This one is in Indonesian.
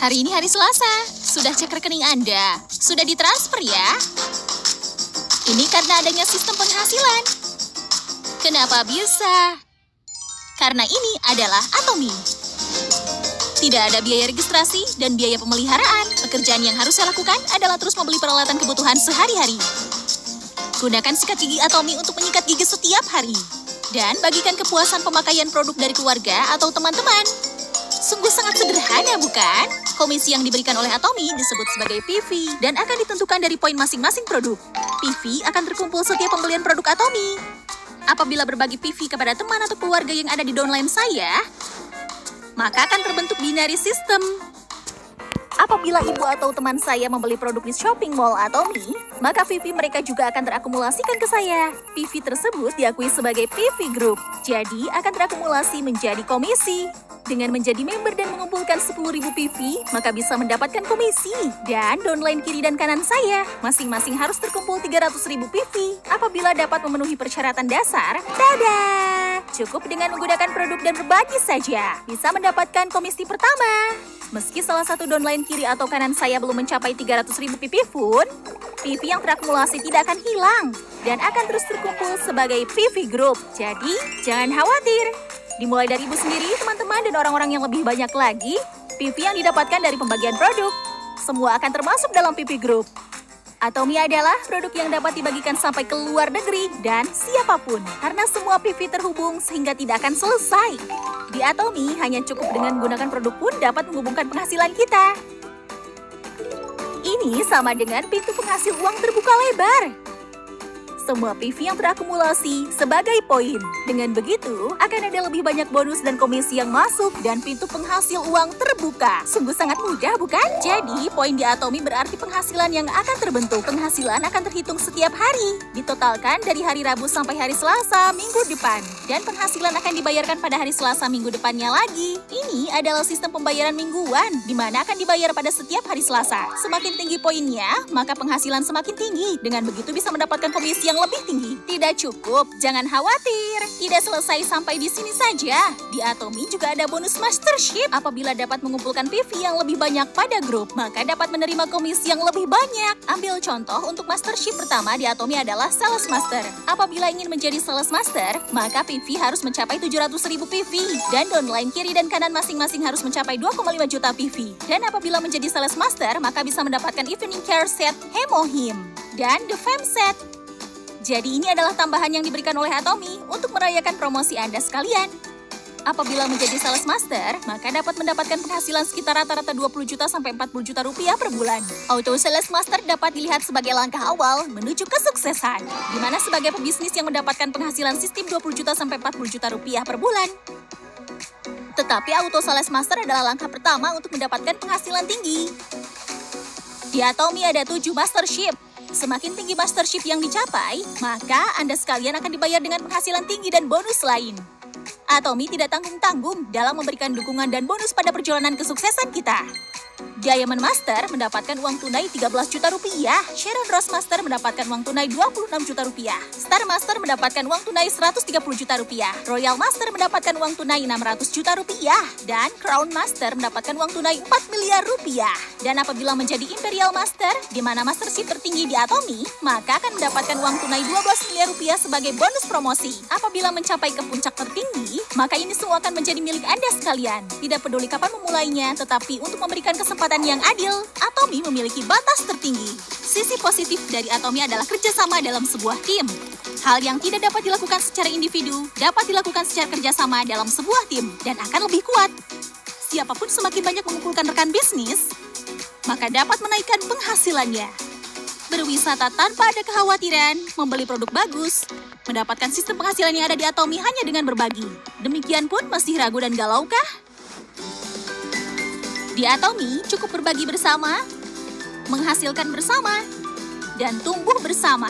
Hari ini hari Selasa. Sudah cek rekening Anda? Sudah ditransfer ya? Ini karena adanya sistem penghasilan. Kenapa bisa? Karena ini adalah Atomy. Tidak ada biaya registrasi dan biaya pemeliharaan. Pekerjaan yang harus saya lakukan adalah terus membeli peralatan kebutuhan sehari-hari. Gunakan sikat gigi Atomy untuk menyikat gigi setiap hari. Dan bagikan kepuasan pemakaian produk dari keluarga atau teman-teman. Sungguh sangat sederhana, bukan? Komisi yang diberikan oleh Atomy disebut sebagai PV dan akan ditentukan dari poin masing-masing produk. PV akan terkumpul setiap pembelian produk Atomy. Apabila berbagi PV kepada teman atau keluarga yang ada di downline saya, maka akan terbentuk binary system. Apabila ibu atau teman saya membeli produk di shopping mall Atomy, maka PV mereka juga akan terakumulasikan ke saya. PV tersebut diakui sebagai PV Group, jadi akan terakumulasi menjadi komisi. Dengan menjadi member dan mengumpulkan 10.000 PV, maka bisa mendapatkan komisi. Dan downline kiri dan kanan saya, masing-masing harus terkumpul 300.000 PV. Apabila dapat memenuhi persyaratan dasar, tada! Cukup dengan menggunakan produk dan berbagi saja, bisa mendapatkan komisi pertama. Meski salah satu downline kiri atau kanan saya belum mencapai 300.000 PV pun, PV yang terakumulasi tidak akan hilang dan akan terus terkumpul sebagai PV Group. Jadi, jangan khawatir. Dimulai dari ibu sendiri, teman-teman, dan orang-orang yang lebih banyak lagi, PV yang didapatkan dari pembagian produk. Semua akan termasuk dalam PV Group. Atomy adalah produk yang dapat dibagikan sampai ke luar negeri dan siapapun. Karena semua PV terhubung sehingga tidak akan selesai. Di Atomy, hanya cukup dengan menggunakan produk pun dapat menghubungkan penghasilan kita. Ini sama dengan pintu penghasil uang terbuka lebar. Semua PV yang terakumulasi sebagai poin. Dengan begitu, akan ada lebih banyak bonus dan komisi yang masuk dan pintu penghasil uang terbuka. Sungguh sangat mudah, bukan? Jadi, poin di Atomy berarti penghasilan yang akan terbentuk. Penghasilan akan terhitung setiap hari. Ditotalkan dari hari Rabu sampai hari Selasa minggu depan. Dan penghasilan akan dibayarkan pada hari Selasa minggu depannya lagi. Ini adalah sistem pembayaran mingguan, di mana akan dibayar pada setiap hari Selasa. Semakin tinggi poinnya, maka penghasilan semakin tinggi. Dengan begitu bisa mendapatkan komisi yang lebih tinggi. Tidak cukup, jangan khawatir. Tidak selesai sampai di sini saja. Di Atomy juga ada bonus mastership. Apabila dapat mengumpulkan PV yang lebih banyak pada grup, maka dapat menerima komisi yang lebih banyak. Ambil contoh untuk mastership pertama di Atomy adalah Sales Master. Apabila ingin menjadi Sales Master, maka PV harus mencapai 700.000 PV. Dan downline kiri dan kanan masing-masing harus mencapai 2,5 juta PV. Dan apabila menjadi Sales Master, maka bisa mendapatkan Evening Care Set Hemohim dan The Fem Set. Jadi ini adalah tambahan yang diberikan oleh Atomy untuk merayakan promosi Anda sekalian. Apabila menjadi Sales Master, maka dapat mendapatkan penghasilan sekitar rata-rata 20 juta sampai 40 juta rupiah per bulan. Auto Sales Master dapat dilihat sebagai langkah awal menuju kesuksesan, di mana sebagai pebisnis yang mendapatkan penghasilan sistem 20 juta sampai 40 juta rupiah per bulan. Tetapi Auto Sales Master adalah langkah pertama untuk mendapatkan penghasilan tinggi. Di Atomy ada 7 mastership. Semakin tinggi mastership yang dicapai, maka Anda sekalian akan dibayar dengan penghasilan tinggi dan bonus lain. Atomy tidak tanggung-tanggung dalam memberikan dukungan dan bonus pada perjalanan kesuksesan kita. Diamond Master mendapatkan uang tunai 13 juta rupiah. Sharon Rose Master mendapatkan uang tunai 26 juta rupiah. Star Master mendapatkan uang tunai 130 juta rupiah. Royal Master mendapatkan uang tunai 600 juta rupiah. Dan Crown Master mendapatkan uang tunai 4 miliar rupiah. Dan apabila menjadi Imperial Master, di mana mastership tertinggi di Atomy, maka akan mendapatkan uang tunai 12 miliar rupiah sebagai bonus promosi. Apabila mencapai ke puncak tertinggi, maka ini semua akan menjadi milik Anda sekalian. Tidak peduli kapan memulainya, tetapi untuk memberikan kesempatan yang adil, Atomy memiliki batas tertinggi. Sisi positif dari Atomy adalah kerjasama dalam sebuah tim. Hal yang tidak dapat dilakukan secara individu, dapat dilakukan secara kerjasama dalam sebuah tim, dan akan lebih kuat. Siapapun semakin banyak mengumpulkan rekan bisnis, maka dapat menaikkan penghasilannya. Berwisata tanpa ada kekhawatiran, membeli produk bagus, mendapatkan sistem penghasilan yang ada di Atomy hanya dengan berbagi. Demikian pun masih ragu dan galaukah? Di Atomy cukup berbagi bersama, menghasilkan bersama, dan tumbuh bersama.